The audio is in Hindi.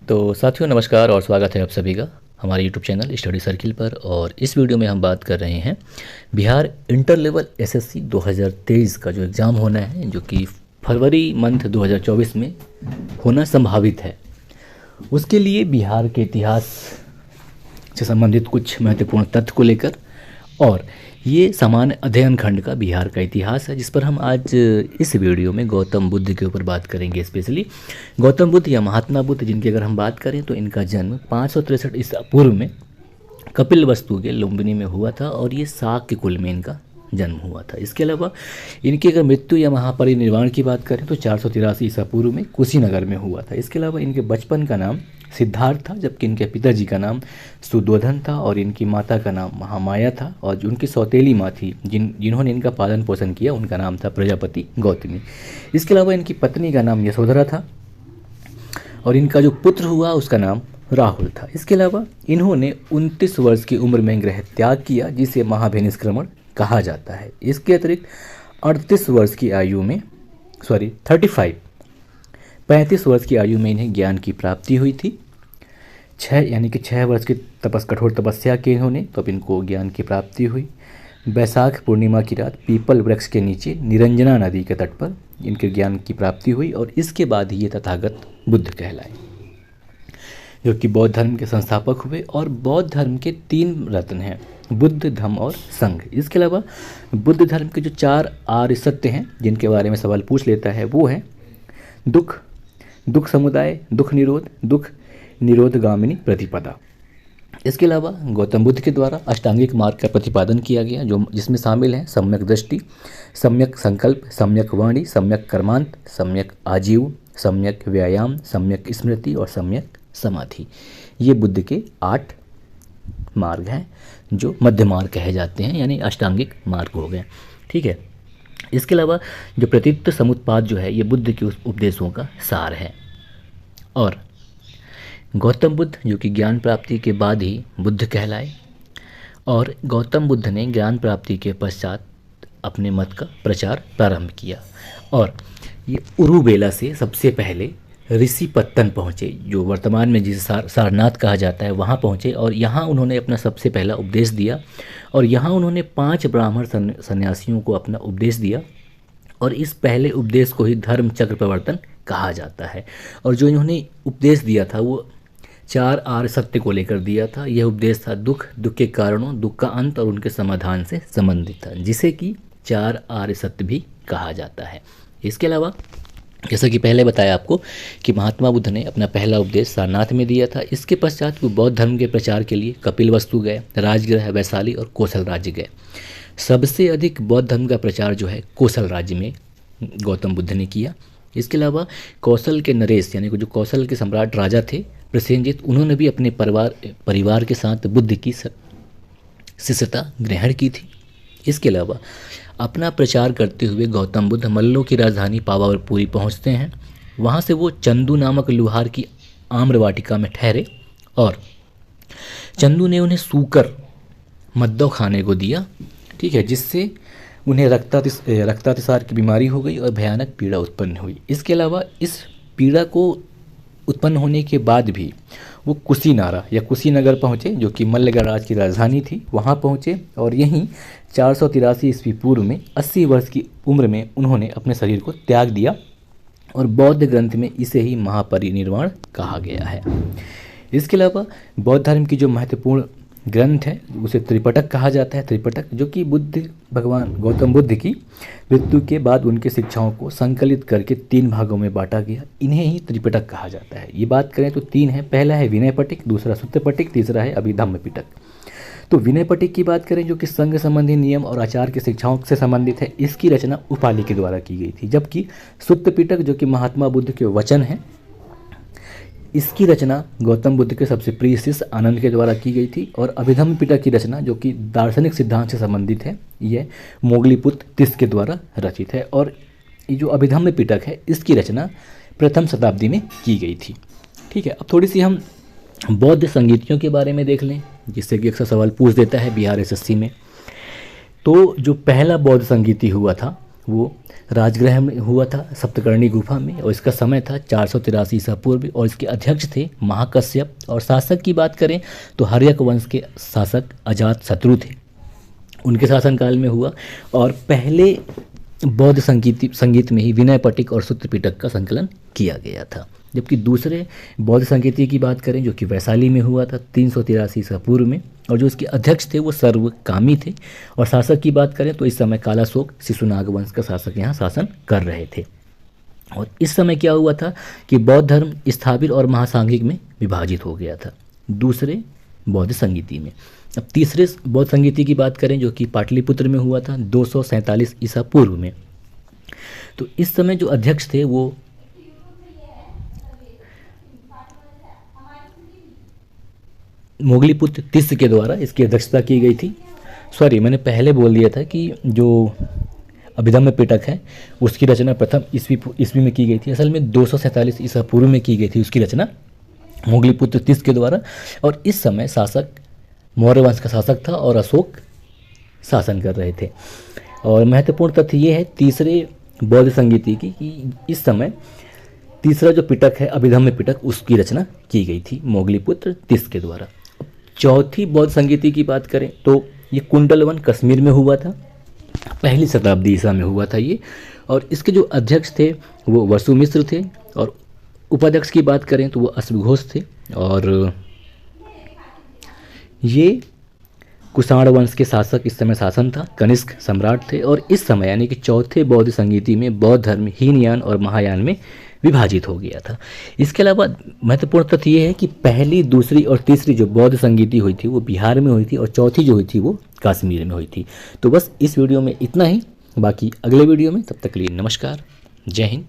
तो साथियों नमस्कार और स्वागत है आप सभी का हमारे YouTube चैनल स्टडी सर्किल पर। और इस वीडियो में हम बात कर रहे हैं बिहार इंटर लेवल एसएससी 2023 का जो एग्ज़ाम होना है, जो कि फरवरी मंथ 2024 में होना संभावित है। उसके लिए बिहार के इतिहास से संबंधित कुछ महत्वपूर्ण तथ्य को लेकर, और ये सामान्य अध्ययन खंड का बिहार का इतिहास है, जिस पर हम आज इस वीडियो में गौतम बुद्ध के ऊपर बात करेंगे। स्पेशली गौतम बुद्ध या महात्मा बुद्ध, जिनकी अगर हम बात करें तो इनका जन्म 563 ईसा पूर्व में कपिलवस्तु के लुम्बिनी में हुआ था, और ये शाक्य कुल में इनका जन्म हुआ था। इसके अलावा इनकी अगर मृत्यु या महापरिनिर्वाण की बात करें तो 483 ईसा पूर्व में कुशीनगर में हुआ था। इसके अलावा इनके बचपन का नाम सिद्धार्थ था, जबकि इनके पिताजी का नाम सुदोधन था और इनकी माता का नाम महामाया था, और जो उनकी सौतेली माँ थी जिन्होंने इनका पालन पोषण किया, उनका नाम था प्रजापति गौतमी। इसके अलावा इनकी पत्नी का नाम यशोधरा था और इनका जो पुत्र हुआ उसका नाम राहुल था। इसके अलावा इन्होंने 29 वर्ष की उम्र में गृह त्याग किया, जिसे महाभिनिष्क्रमण कहा जाता है। इसके अतिरिक्त 38 वर्ष की आयु में 35 वर्ष की आयु में इन्हें ज्ञान की प्राप्ति हुई थी। 6 वर्ष की कठोर तपस्या की इन्होंने, तो अब इनको ज्ञान की प्राप्ति हुई। बैसाख पूर्णिमा की रात पीपल वृक्ष के नीचे निरंजना नदी के तट पर इनके ज्ञान की प्राप्ति हुई, और इसके बाद ये तथागत बुद्ध कहलाए, जो कि बौद्ध धर्म के संस्थापक हुए। और बौद्ध धर्म के 3 रत्न हैं, बुद्ध, धम्म और संघ। इसके अलावा बुद्ध धर्म के जो 4 आर्य सत्य हैं, जिनके बारे में सवाल पूछ लेता है, वो है दुख, दुख समुदाय, दुख निरोधगामिनी प्रतिपदा। इसके अलावा गौतम बुद्ध के द्वारा अष्टांगिक मार्ग का प्रतिपादन किया गया, जिसमें शामिल हैं सम्यक दृष्टि, सम्यक संकल्प, सम्यक वाणी, सम्यक कर्मांत, सम्यक आजीव, सम्यक व्यायाम, सम्यक स्मृति और सम्यक समाधि। ये बुद्ध के 8 मार्ग हैं, जो मध्य मार्ग कहे जाते हैं, यानी अष्टांगिक मार्ग हो गए। ठीक है। इसके अलावा जो प्रतित्व समुत्पाद जो है, ये बुद्ध के उपदेशों का सार है। और गौतम बुद्ध जो कि ज्ञान प्राप्ति के बाद ही बुद्ध कहलाए, और गौतम बुद्ध ने ज्ञान प्राप्ति के पश्चात अपने मत का प्रचार प्रारंभ किया, और ये उरुबेला से सबसे पहले ऋषिपत्तन पहुँचे, जो वर्तमान में जिसे सारनाथ कहा जाता है, वहाँ पहुँचे, और यहाँ उन्होंने अपना सबसे पहला उपदेश दिया। और यहाँ उन्होंने 5 ब्राह्मण सन्यासियों को अपना उपदेश दिया, और इस पहले उपदेश को ही धर्म चक्र प्रवर्तन कहा जाता है। और जो इन्होंने उपदेश दिया था वो 4 आर्य सत्य को लेकर दिया था। यह उपदेश था दुख, दुख के कारणों, दुख का अंत और उनके समाधान से संबंधित था, जिसे कि 4 आर्य सत्य भी कहा जाता है। इसके अलावा जैसा कि पहले बताया आपको कि महात्मा बुद्ध ने अपना पहला उपदेश सारनाथ में दिया था। इसके पश्चात वो बौद्ध धर्म के प्रचार के लिए कपिलवस्तु गए, राजगृह, वैशाली और कौशल राज्य गए। सबसे अधिक बौद्ध धर्म का प्रचार जो है कौशल राज्य में गौतम बुद्ध ने किया। इसके अलावा कौशल के नरेश, यानी जो कौशल के सम्राट राजा थे प्रसेनजित, उन्होंने भी अपने परिवार के साथ बुद्ध की शिष्यता ग्रहण की थी। इसके अलावा अपना प्रचार करते हुए गौतम बुद्ध मल्लों की राजधानी पावापुरी पहुंचते हैं। वहां से वो चंदू नामक लुहार की आम्र वाटिका में ठहरे, और चंदू ने उन्हें सूकर मद्दव खाने को दिया। ठीक है, जिससे उन्हें रक्तातिसार की बीमारी हो गई और भयानक पीड़ा उत्पन्न हुई। इसके अलावा इस पीड़ा को उत्पन्न होने के बाद भी वो कुशीनारा या कुशीनगर पहुँचे, जो कि मल्ल राज की राजधानी थी। वहाँ पहुँचे और यहीं 483 ईस्वी पूर्व में 80 वर्ष की उम्र में उन्होंने अपने शरीर को त्याग दिया, और बौद्ध ग्रंथ में इसे ही महापरिनिर्वाण कहा गया है। इसके अलावा बौद्ध धर्म की जो महत्वपूर्ण ग्रंथ है उसे त्रिपिटक कहा जाता है। त्रिपिटक जो कि भगवान गौतम बुद्ध की मृत्यु के बाद उनकी शिक्षाओं को संकलित करके 3 भागों में बांटा गया, इन्हें ही त्रिपिटक कहा जाता है। ये बात करें तो 3 है, पहला है विनय पिटक, दूसरा सुत्त पिटक, तीसरा है अभिधम्म पिटक। तो विनय पिटक की बात करें, जो कि संघ संबंधी नियम और आचार की शिक्षाओं से संबंधित है, इसकी रचना उपाली के द्वारा की गई थी। जबकि सुत्त पिटक जो कि महात्मा बुद्ध के वचन हैं, इसकी रचना गौतम बुद्ध के सबसे प्रिय शिष्य आनंद के द्वारा की गई थी। और अभिधम्म पिटक की रचना जो कि दार्शनिक सिद्धांत से संबंधित है, यह मोगलीपुत्र तिस्स के द्वारा रचित है। और ये जो अभिधम्म पिटक है, इसकी रचना प्रथम शताब्दी में की गई थी। ठीक है, अब थोड़ी सी हम बौद्ध संगीतियों के बारे में देख लें, जिससे कि अक्सर सवाल पूछ देता है बिहार एसएससी में। तो जो पहला बौद्ध संगीति हुआ था वो राजगृह में हुआ था, सप्तकर्णी गुफा में, और इसका समय था 483 ईसा पूर्व, और इसके अध्यक्ष थे महाकश्यप। और शासक की बात करें तो हर्यक वंश के शासक अजात शत्रु थे, उनके शासनकाल में हुआ। और पहले बौद्ध संगीत में ही विनय पिटक और सूत्र पिटक का संकलन किया गया था। जबकि दूसरे बौद्ध संगीति की बात करें जो कि वैशाली में हुआ था 383 ईसा पूर्व में, और जो इसके अध्यक्ष थे वो सर्वकामी थे। और शासक की बात करें तो इस समय कालाशोक शिशुनाग वंश का शासक यहाँ शासन कर रहे थे। और इस समय क्या हुआ था कि बौद्ध धर्म स्थाविर और महासांघिक में विभाजित हो गया था दूसरे बौद्ध संगीति में। अब तीसरे बौद्ध संगीति की बात करें जो कि पाटलिपुत्र में हुआ था 247 ईसा पूर्व में, तो इस समय जो अध्यक्ष थे वो मोगलीपुत्र तिस्स के द्वारा इसकी अध्यक्षता की गई थी। सॉरी, मैंने पहले बोल दिया था कि जो अभिधम्म पिटक है उसकी रचना प्रथम ईस्वी में की गई थी। असल में 247 ईसा पूर्व में की गई थी उसकी रचना मोगलीपुत्र तिस्स के द्वारा। और इस समय शासक मौर्य वंश का शासक था और अशोक शासन कर रहे थे। और महत्वपूर्ण तथ्य ये है तीसरे बौद्ध संगीति की कि इस समय तीसरा जो पिटक है अभिधम्म पिटक उसकी रचना की गई थी मोगलीपुत्र तिस्स के द्वारा। चौथी बौद्ध संगीति की बात करें तो ये कुंडलवन कश्मीर में हुआ था, पहली शताब्दी ईसा में हुआ था ये। और इसके जो अध्यक्ष थे वो वसुमिश्र थे, और उपाध्यक्ष की बात करें तो वो अश्वघोष थे। और ये कुषाण वंश के शासक इस समय शासन था, कनिष्क सम्राट थे। और इस समय यानी कि चौथे बौद्ध संगीति में बौद्ध धर्म हीनयान और महायान में विभाजित हो गया था। इसके अलावा महत्वपूर्ण तथ्य ये है कि पहली, दूसरी और तीसरी जो बौद्ध संगीति हुई थी वो बिहार में हुई थी, और चौथी जो हुई थी वो कश्मीर में हुई थी। तो बस इस वीडियो में इतना ही, बाकी अगले वीडियो में, तब तक के लिए नमस्कार, जय हिंद।